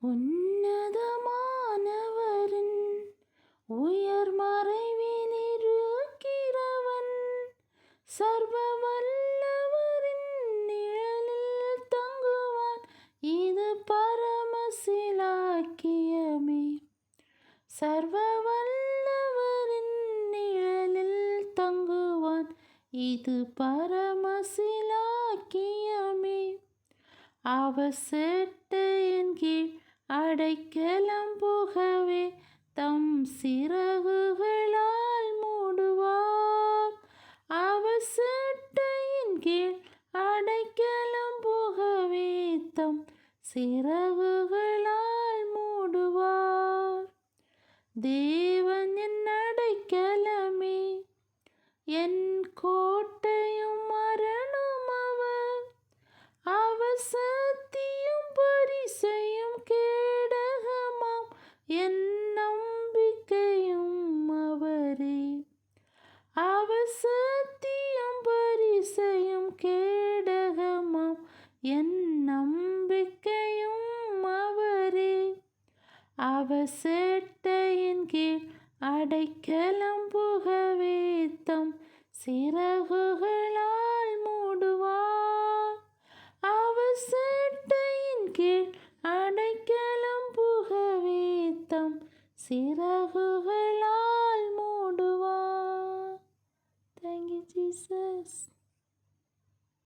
உன்னதமானவரின் உயர் மறைவில் இருக்கிறவன், சர்வ வல்லவரின் நிழலில் தங்குவான். இது பரமசிலாக்கியமே. சர்வ வல்லவரின் நிழலில் தங்குவான். இது பரமசிலாக்கியமே. அவர் செட்டையின் கீழ் அடைக்கலம் புகவே தம் சிறகுகளால் மூடுவார். அவர் செட்டையின் கீழ் அடைக்கலம் புகவே தம் சிறகுகளால் மூடுவார். தேவன் என் அடைக்கலமே, என் கோட்டையும் அரணும் அவர். அவர் சத்தியும் பரிசையும் கேடகமாம், என் நம்பிக்கையும் அவரே. அவர் சத்தியும் பரிசையும் கேடகமாம், என் நம்பிக்கையும் அவரே. அவர் செட்டையின் கீழ் அடைக்கலம் புகவே தம் சிறகுகளால் மூடுவார். அவர் செட்டையின் கீழ் அடைக்கலம் புகவே தம் சிறகுகளால் மூடுவார். Thank you, Jesus.